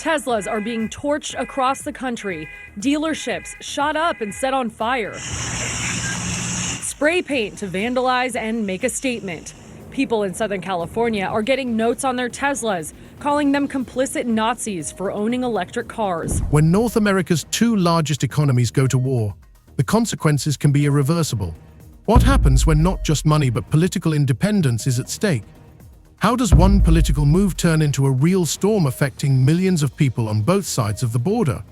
Teslas are being torched across the country. Dealerships shot up and set on fire. Spray paint to vandalize and make a statement. People in Southern California are getting notes on their Teslas, calling them complicit Nazis for owning electric cars. When North America's two largest economies go to war, the consequences can be irreversible. What happens when not just money but political independence is at stake? How does one political move turn into a real storm affecting millions of people on both sides of the border?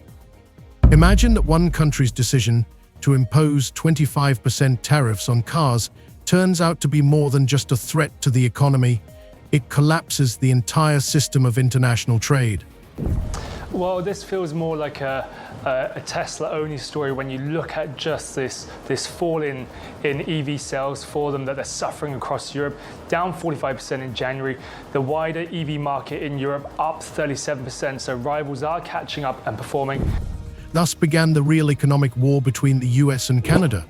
Imagine that one country's decision to impose 25% tariffs on cars turns out to be more than just a threat to the economy. It collapses the entire system of international trade. Well, this feels more like a Tesla-only story when you look at just this fall in EV sales for them that they're suffering across Europe, down 45% in January. The wider EV market in Europe up 37%, so rivals are catching up and performing. Thus began the real economic war between the US and Canada.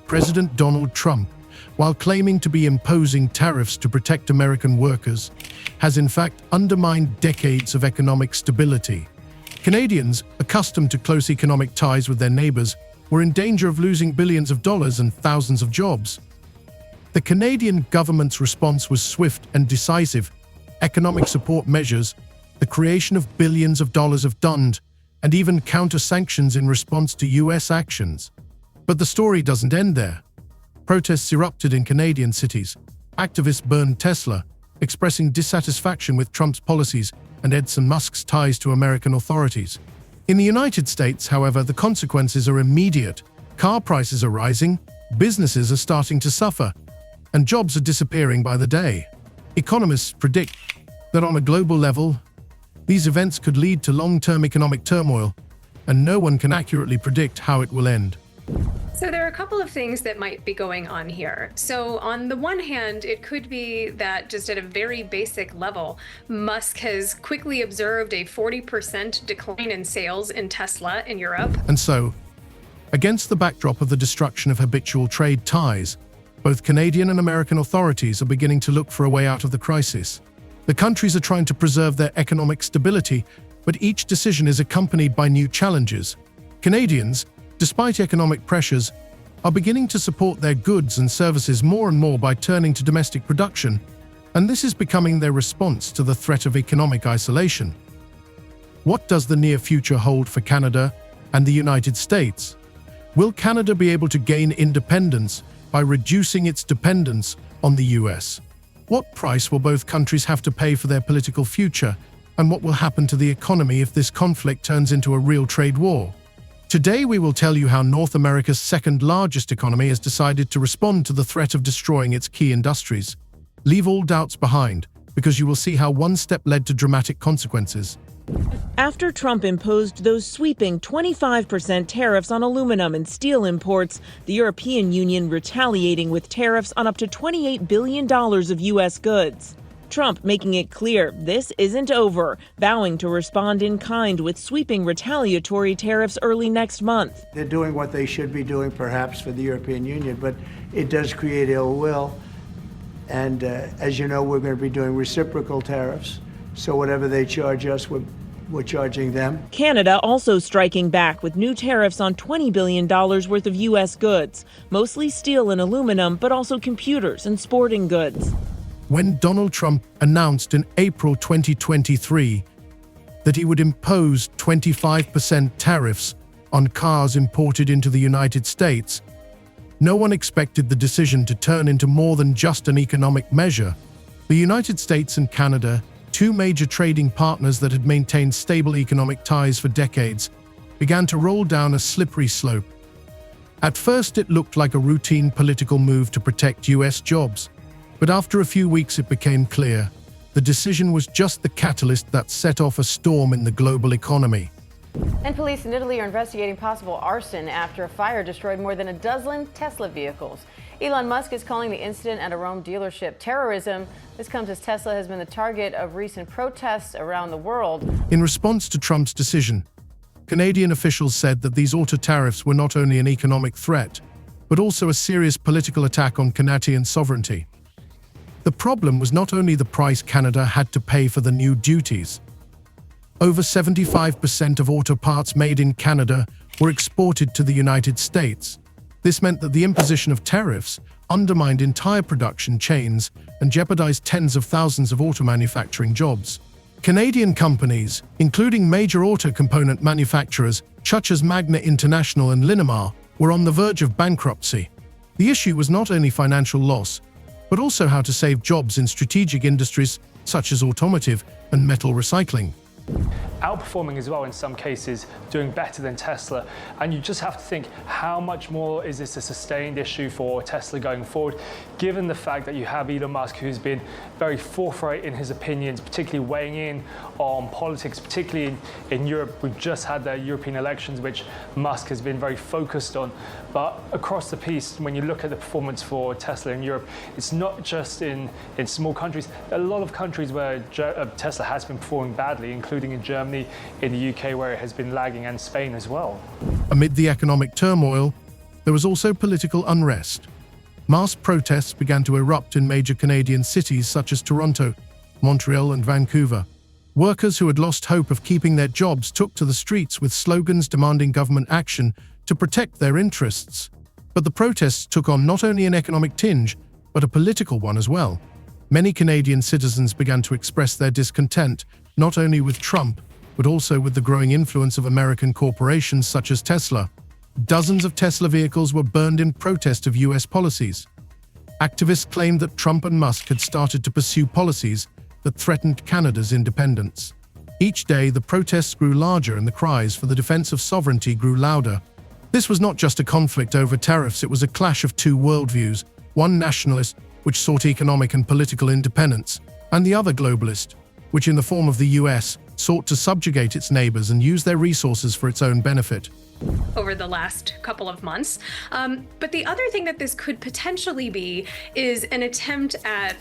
President Donald Trump, while claiming to be imposing tariffs to protect American workers, has in fact undermined decades of economic stability. Canadians, accustomed to close economic ties with their neighbors, were in danger of losing billions of dollars and thousands of jobs. The Canadian government's response was swift and decisive. Economic support measures, the creation of billions of dollars of DUND, and even counter-sanctions in response to US actions. But the story doesn't end there. Protests erupted in Canadian cities. Activists burned Tesla, expressing dissatisfaction with Trump's policies and Elon Musk's ties to American authorities. In the United States, however, the consequences are immediate. Car prices are rising, businesses are starting to suffer, and jobs are disappearing by the day. Economists predict that on a global level, these events could lead to long-term economic turmoil, and no one can accurately predict how it will end. So there are a couple of things that might be going on here. So on the one hand, it could be that just at a very basic level, Musk has quickly observed a 40% decline in sales in Tesla in Europe. And so, against the backdrop of the destruction of habitual trade ties, both Canadian and American authorities are beginning to look for a way out of the crisis. The countries are trying to preserve their economic stability, but each decision is accompanied by new challenges. Canadians, despite economic pressures, are beginning to support their goods and services more and more by turning to domestic production, and this is becoming their response to the threat of economic isolation. What does the near future hold for Canada and the United States? Will Canada be able to gain independence by reducing its dependence on the US? What price will both countries have to pay for their political future, and what will happen to the economy if this conflict turns into a real trade war? Today we will tell you how North America's second-largest economy has decided to respond to the threat of destroying its key industries. Leave all doubts behind, because you will see how one step led to dramatic consequences. After Trump imposed those sweeping 25% tariffs on aluminum and steel imports, the European Union retaliating with tariffs on up to $28 billion of U.S. goods. Trump making it clear this isn't over, vowing to respond in kind with sweeping retaliatory tariffs early next month. They're doing what they should be doing, perhaps, for the European Union, but it does create ill will. And as you know, we're going to be doing reciprocal tariffs. So whatever they charge us, we're charging them. Canada also striking back with new tariffs on $20 billion worth of U.S. goods, mostly steel and aluminum, but also computers and sporting goods. When Donald Trump announced in April 2023 that he would impose 25% tariffs on cars imported into the United States, no one expected the decision to turn into more than just an economic measure. The United States and Canada, two major trading partners that had maintained stable economic ties for decades, began to roll down a slippery slope. At first, it looked like a routine political move to protect U.S. jobs, but after a few weeks it became clear the decision was just the catalyst that set off a storm in the global economy. And police in Italy are investigating possible arson after a fire destroyed more than a dozen Tesla vehicles. Elon Musk is calling the incident at a Rome dealership terrorism. This comes as Tesla has been the target of recent protests around the world. In response to Trump's decision, Canadian officials said that these auto tariffs were not only an economic threat, but also a serious political attack on Canadian sovereignty. The problem was not only the price Canada had to pay for the new duties. Over 75% of auto parts made in Canada were exported to the United States. This meant that the imposition of tariffs undermined entire production chains and jeopardized tens of thousands of auto manufacturing jobs. Canadian companies, including major auto component manufacturers such as Magna International and Linamar, were on the verge of bankruptcy. The issue was not only financial loss, but also how to save jobs in strategic industries such as automotive and metal recycling. Outperforming as well in some cases, doing better than Tesla. And you just have to think, how much more is this a sustained issue for Tesla going forward, given the fact that you have Elon Musk, who's been very forthright in his opinions, particularly weighing in on politics, particularly in Europe. We've just had the European elections, which Musk has been very focused on. But across the piece, when you look at the performance for Tesla in Europe, it's not just in small countries. There are a lot of countries where Tesla has been performing badly, including in Germany, in the UK, where it has been lagging, and Spain as well. Amid the economic turmoil, there was also political unrest. Mass protests began to erupt in major Canadian cities such as Toronto, Montreal, and Vancouver. Workers who had lost hope of keeping their jobs took to the streets with slogans demanding government action to protect their interests. But the protests took on not only an economic tinge, but a political one as well. Many Canadian citizens began to express their discontent, not only with Trump, but also with the growing influence of American corporations such as Tesla. Dozens of Tesla vehicles were burned in protest of US policies. Activists claimed that Trump and Musk had started to pursue policies that threatened Canada's independence. Each day, the protests grew larger and the cries for the defense of sovereignty grew louder. This was not just a conflict over tariffs, it was a clash of two worldviews, one nationalist, which sought economic and political independence, and the other globalist, which in the form of the US, sought to subjugate its neighbors and use their resources for its own benefit. Over the last couple of months. But the other thing that this could potentially be is an attempt at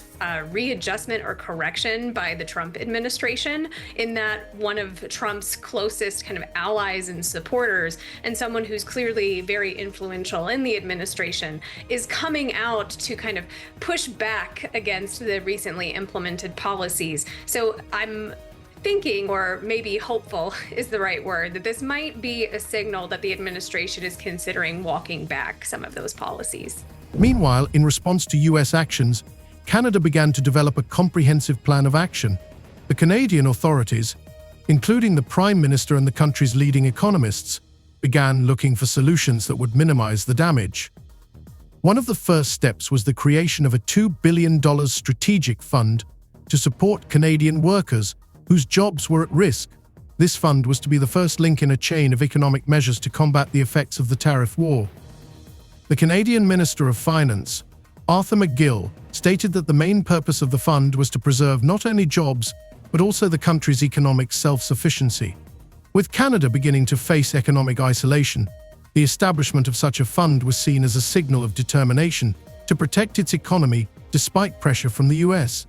readjustment or correction by the Trump administration, in that one of Trump's closest kind of allies and supporters, and someone who's clearly very influential in the administration, is coming out to kind of push back against the recently implemented policies. So I'm thinking, or maybe hopeful is the right word, that this might be a signal that the administration is considering walking back some of those policies. Meanwhile, in response to US actions, Canada began to develop a comprehensive plan of action. The Canadian authorities, including the Prime Minister and the country's leading economists, began looking for solutions that would minimize the damage. One of the first steps was the creation of a $2 billion strategic fund to support Canadian workers whose jobs were at risk. This fund was to be the first link in a chain of economic measures to combat the effects of the tariff war. The Canadian Minister of Finance, Arthur McGill, stated that the main purpose of the fund was to preserve not only jobs, but also the country's economic self-sufficiency. With Canada beginning to face economic isolation, the establishment of such a fund was seen as a signal of determination to protect its economy despite pressure from the US.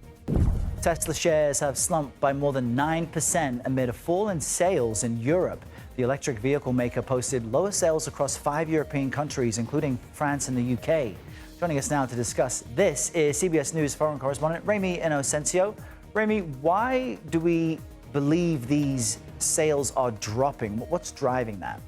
Tesla shares have slumped by more than 9% amid a fall in sales in Europe. The electric vehicle maker posted lower sales across 5 European countries, including France and the UK. Joining us now to discuss this is CBS News foreign correspondent Remi Inocencio. Remi, why do we believe these sales are dropping? What's driving that?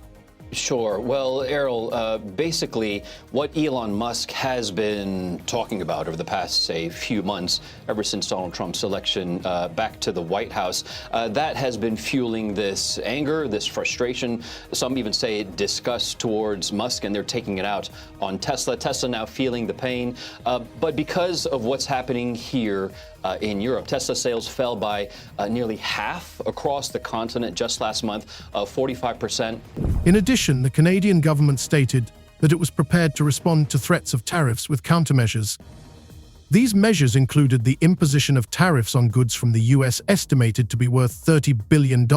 Sure. Well, Errol, basically what Elon Musk has been talking about over the past, say, few months, ever since Donald Trump's election back to the White House, that has been fueling this anger, this frustration, some even say disgust towards Musk, and they're taking it out on Tesla. Tesla now feeling the pain. But because of what's happening here in Europe, Tesla sales fell by nearly half across the continent just last month, 45%. In addition, the Canadian government stated that it was prepared to respond to threats of tariffs with countermeasures. These measures included the imposition of tariffs on goods from the US estimated to be worth $30 billion.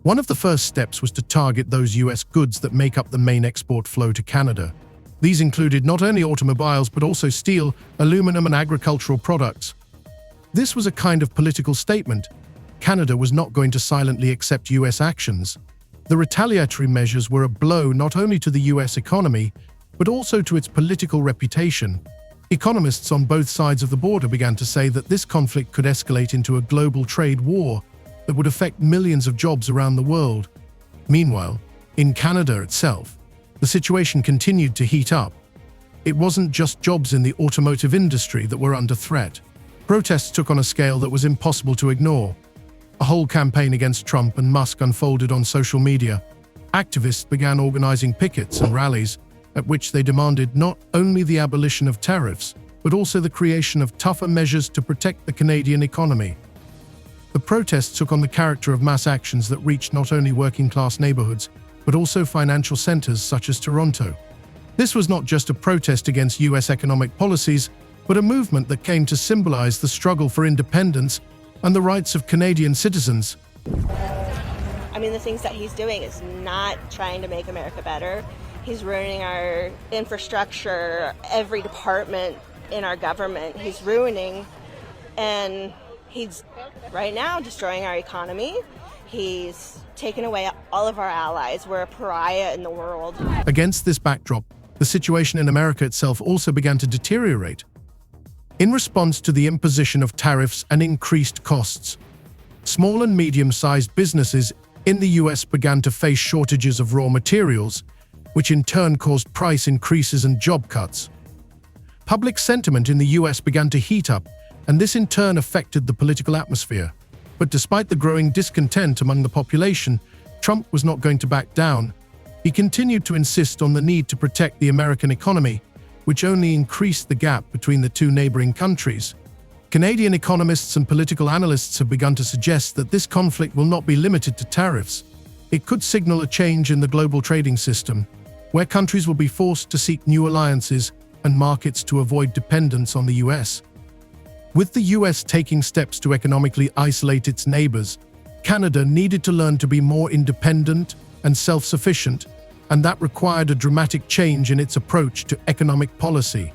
One of the first steps was to target those US goods that make up the main export flow to Canada. These included not only automobiles but also steel, aluminum, and agricultural products. This was a kind of political statement. Canada was not going to silently accept US actions. The retaliatory measures were a blow not only to the US economy, but also to its political reputation. Economists on both sides of the border began to say that this conflict could escalate into a global trade war. that would affect millions of jobs around the world. Meanwhile, in Canada itself, the situation continued to heat up. It wasn't just jobs in the automotive industry that were under threat. Protests took on a scale that was impossible to ignore. A whole campaign against Trump and Musk unfolded on social media. Activists began organizing pickets and rallies at which they demanded not only the abolition of tariffs, but also the creation of tougher measures to protect the Canadian economy. The protests took on the character of mass actions that reached not only working-class neighborhoods, but also financial centers such as Toronto. This was not just a protest against U.S. economic policies, but a movement that came to symbolize the struggle for independence and the rights of Canadian citizens. I mean, the things that he's doing is not trying to make America better. He's ruining our infrastructure, every department in our government. He's ruining, and he's right now destroying our economy. He's taken away all of our allies. We're a pariah in the world. Against this backdrop, the situation in America itself also began to deteriorate. In response to the imposition of tariffs and increased costs, small and medium-sized businesses in the U.S. began to face shortages of raw materials, which in turn caused price increases and job cuts. Public sentiment in the U.S. began to heat up, and this in turn affected the political atmosphere. But despite the growing discontent among the population, Trump was not going to back down. He continued to insist on the need to protect the American economy, which only increased the gap between the two neighboring countries. Canadian economists and political analysts have begun to suggest that this conflict will not be limited to tariffs. It could signal a change in the global trading system, where countries will be forced to seek new alliances and markets to avoid dependence on the U.S. With the U.S. taking steps to economically isolate its neighbors, Canada needed to learn to be more independent and self-sufficient, and that required a dramatic change in its approach to economic policy.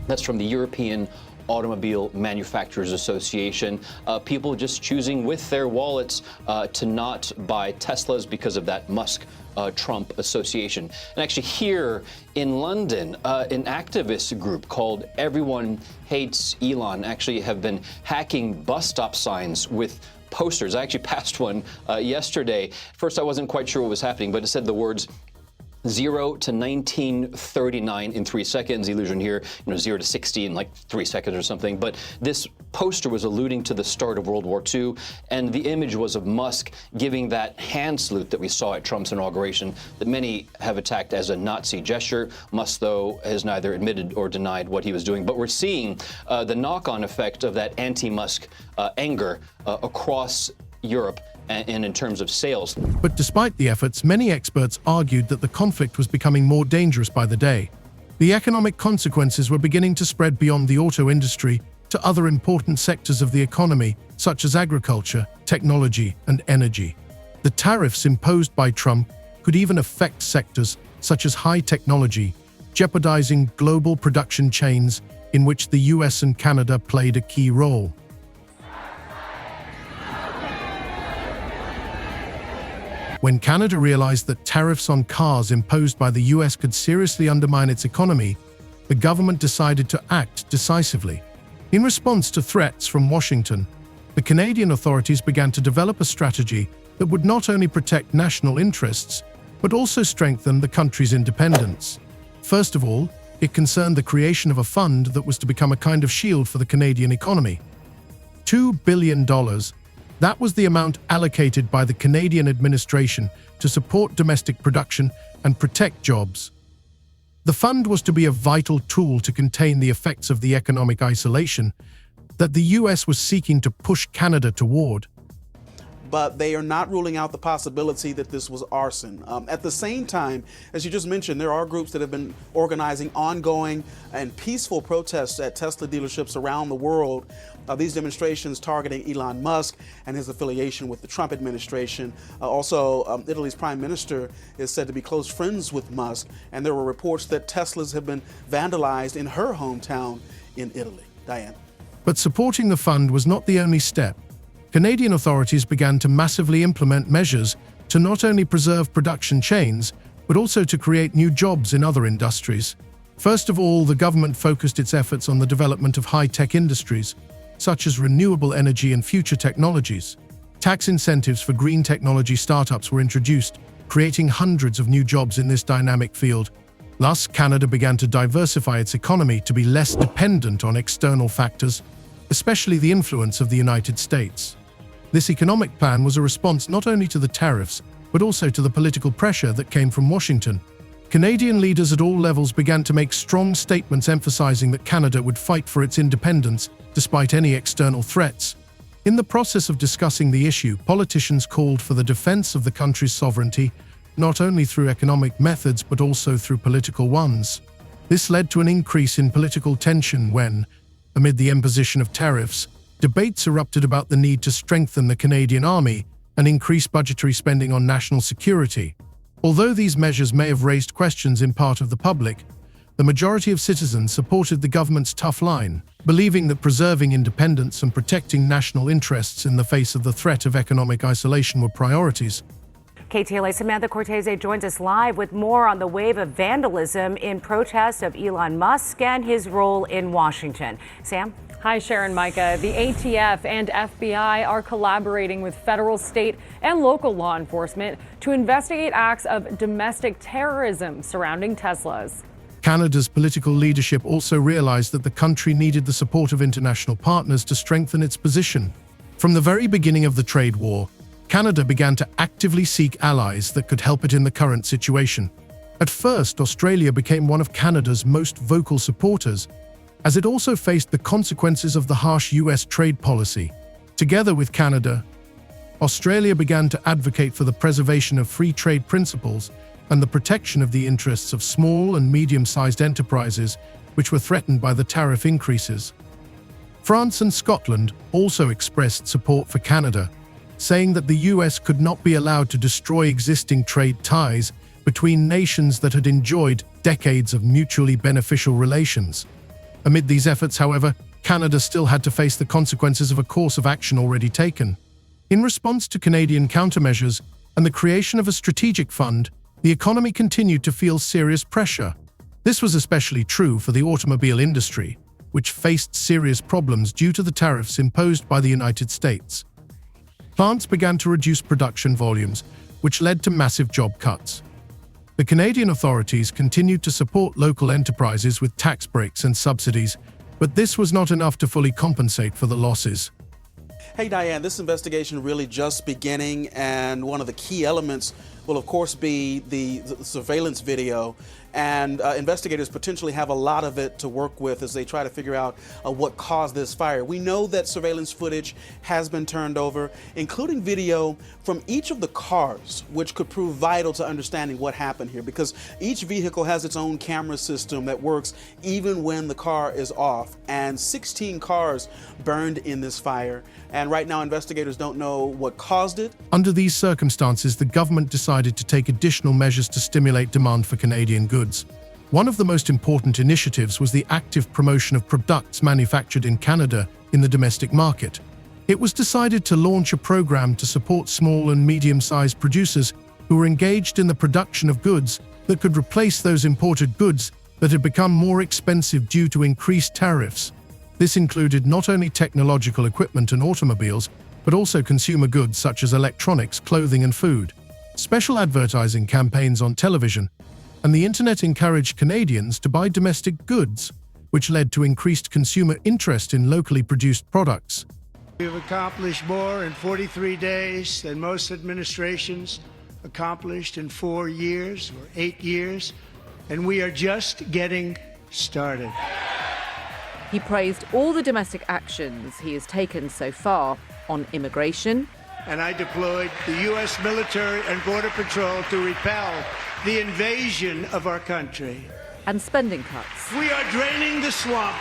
That's from the European Automobile Manufacturers Association. People just choosing with their wallets to not buy Teslas because of that Musk-Trump association. And actually here in London, an activist group called Everyone Hates Elon actually have been hacking bus stop signs with posters. I actually passed one yesterday. First, I wasn't quite sure what was happening, but it said the words 0 to 1939 in 3 seconds. Illusion here, 0 to 60 in like 3 seconds or something. But this poster was alluding to the start of World War II, and the image was of Musk giving that hand salute that we saw at Trump's inauguration that many have attacked as a Nazi gesture. Musk, though, has neither admitted or denied what he was doing. But we're seeing the knock-on effect of that anti-Musk anger across Europe and in terms of sales. But despite the efforts, many experts argued that the conflict was becoming more dangerous by the day. The economic consequences were beginning to spread beyond the auto industry to other important sectors of the economy, such as agriculture, technology, and energy. The tariffs imposed by Trump could even affect sectors such as high technology, jeopardizing global production chains in which the US and Canada played a key role. When Canada realized that tariffs on cars imposed by the US could seriously undermine its economy, the government decided to act decisively. In response to threats from Washington, the Canadian authorities began to develop a strategy that would not only protect national interests, but also strengthen the country's independence. First of all, it concerned the creation of a fund that was to become a kind of shield for the Canadian economy. $2 billion. That was the amount allocated by the Canadian administration to support domestic production and protect jobs. The fund was to be a vital tool to contain the effects of the economic isolation that the US was seeking to push Canada toward. But they are not ruling out the possibility that this was arson. At the same time, as you just mentioned, there are groups that have been organizing ongoing and peaceful protests at Tesla dealerships around the world. These demonstrations targeting Elon Musk and his affiliation with the Trump administration. Italy's prime minister is said to be close friends with Musk, and there were reports that Teslas have been vandalized in her hometown in Italy. Diane. But supporting the fund was not the only step. Canadian authorities began to massively implement measures to not only preserve production chains, but also to create new jobs in other industries. First of all, the government focused its efforts on the development of high-tech industries, such as renewable energy and future technologies. Tax incentives for green technology startups were introduced, creating hundreds of new jobs in this dynamic field. Thus, Canada began to diversify its economy to be less dependent on external factors, especially the influence of the United States. This economic plan was a response not only to the tariffs, but also to the political pressure that came from Washington. Canadian leaders at all levels began to make strong statements emphasizing that Canada would fight for its independence despite any external threats. In the process of discussing the issue, politicians called for the defense of the country's sovereignty, not only through economic methods but also through political ones. This led to an increase in political tension when, amid the imposition of tariffs, debates erupted about the need to strengthen the Canadian Army and increase budgetary spending on national security. Although these measures may have raised questions in part of the public, the majority of citizens supported the government's tough line, believing that preserving independence and protecting national interests in the face of the threat of economic isolation were priorities. KTLA Samantha Cortese joins us live with more on the wave of vandalism in protest of Elon Musk and his role in Washington. Sam? Hi, Sharon, Micah. The ATF and FBI are collaborating with federal, state, and local law enforcement to investigate acts of domestic terrorism surrounding Teslas. Canada's political leadership also realized that the country needed the support of international partners to strengthen its position. From the very beginning of the trade war, Canada began to actively seek allies that could help it in the current situation. At first, Australia became one of Canada's most vocal supporters, as it also faced the consequences of the harsh US trade policy. Together with Canada, Australia began to advocate for the preservation of free trade principles and the protection of the interests of small and medium-sized enterprises, which were threatened by the tariff increases. France and Scotland also expressed support for Canada, saying that the US could not be allowed to destroy existing trade ties between nations that had enjoyed decades of mutually beneficial relations. Amid these efforts, however, Canada still had to face the consequences of a course of action already taken. In response to Canadian countermeasures and the creation of a strategic fund, the economy continued to feel serious pressure. This was especially true for the automobile industry, which faced serious problems due to the tariffs imposed by the United States. Plants began to reduce production volumes, which led to massive job cuts. The Canadian authorities continued to support local enterprises with tax breaks and subsidies, but this was not enough to fully compensate for the losses. Hey Diane, this investigation really just beginning, and one of the key elements will of course be the surveillance video, and investigators potentially have a lot of it to work with as they try to figure out what caused this fire. We know that surveillance footage has been turned over, including video from each of the cars, which could prove vital to understanding what happened here, because each vehicle has its own camera system that works even when the car is off, and 16 cars burned in this fire, and right now investigators don't know what caused it. Under these circumstances, the government decided to take additional measures to stimulate demand for Canadian goods. One of the most important initiatives was the active promotion of products manufactured in Canada in the domestic market. It was decided to launch a program to support small and medium-sized producers who were engaged in the production of goods that could replace those imported goods that had become more expensive due to increased tariffs. This included not only technological equipment and automobiles, but also consumer goods such as electronics, clothing, and food. Special advertising campaigns on television and the internet encouraged Canadians to buy domestic goods, which led to increased consumer interest in locally produced products. We've accomplished more in 43 days than most administrations accomplished in 4 years or 8 years, and we are just getting started. He praised all the domestic actions he has taken so far on immigration. And I deployed the U.S. military and border patrol to repel the invasion of our country. And spending cuts. We are draining the swamp.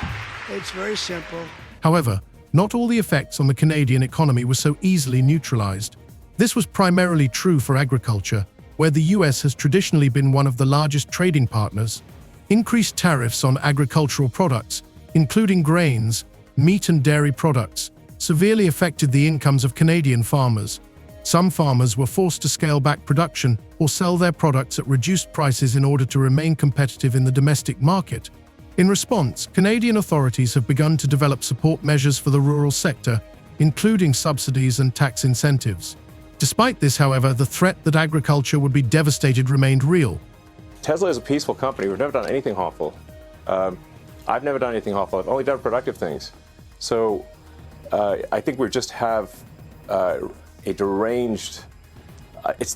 It's very simple. However, not all the effects on the Canadian economy were so easily neutralized. This was primarily true for agriculture, where the U.S. has traditionally been one of the largest trading partners. Increased tariffs on agricultural products, including grains, meat and dairy products, severely affected the incomes of Canadian farmers. Some farmers were forced to scale back production or sell their products at reduced prices in order to remain competitive in the domestic market. In response, Canadian authorities have begun to develop support measures for the rural sector, including subsidies and tax incentives. Despite this, however, the threat that agriculture would be devastated remained real. Tesla is a peaceful company. We've never done anything harmful. I've never done anything harmful. I've only done productive things. So I think we just have a deranged,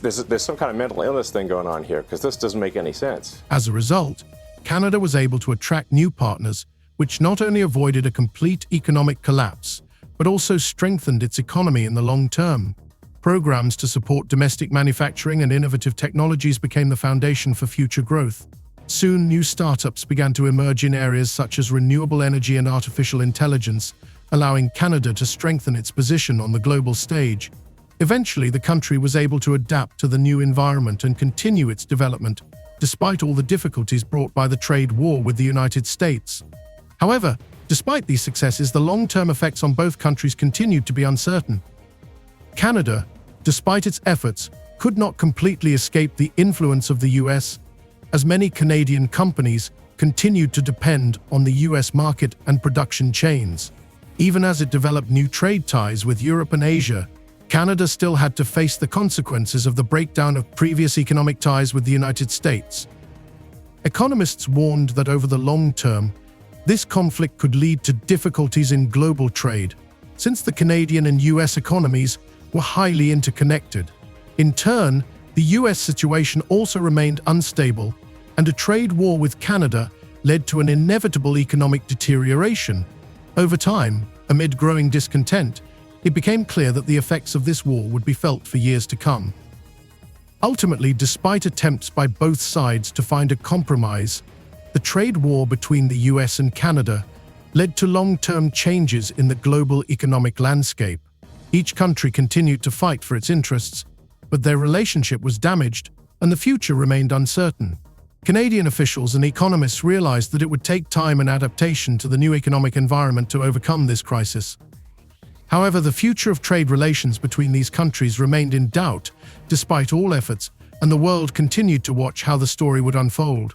there's some kind of mental illness thing going on here, because this doesn't make any sense. As a result, Canada was able to attract new partners, which not only avoided a complete economic collapse, but also strengthened its economy in the long term. Programs to support domestic manufacturing and innovative technologies became the foundation for future growth. Soon, new startups began to emerge in areas such as renewable energy and artificial intelligence, allowing Canada to strengthen its position on the global stage. Eventually, the country was able to adapt to the new environment and continue its development, despite all the difficulties brought by the trade war with the United States. However, despite these successes, the long-term effects on both countries continued to be uncertain. Canada, despite its efforts, could not completely escape the influence of the US, as many Canadian companies continued to depend on the US market and production chains. Even as it developed new trade ties with Europe and Asia, Canada still had to face the consequences of the breakdown of previous economic ties with the United States. Economists warned that over the long term, this conflict could lead to difficulties in global trade, since the Canadian and US economies were highly interconnected. In turn, the US situation also remained unstable, and a trade war with Canada led to an inevitable economic deterioration. Over time, amid growing discontent, it became clear that the effects of this war would be felt for years to come. Ultimately, despite attempts by both sides to find a compromise, the trade war between the US and Canada led to long-term changes in the global economic landscape. Each country continued to fight for its interests, but their relationship was damaged and the future remained uncertain. Canadian officials and economists realized that it would take time and adaptation to the new economic environment to overcome this crisis. However, the future of trade relations between these countries remained in doubt, despite all efforts, and the world continued to watch how the story would unfold.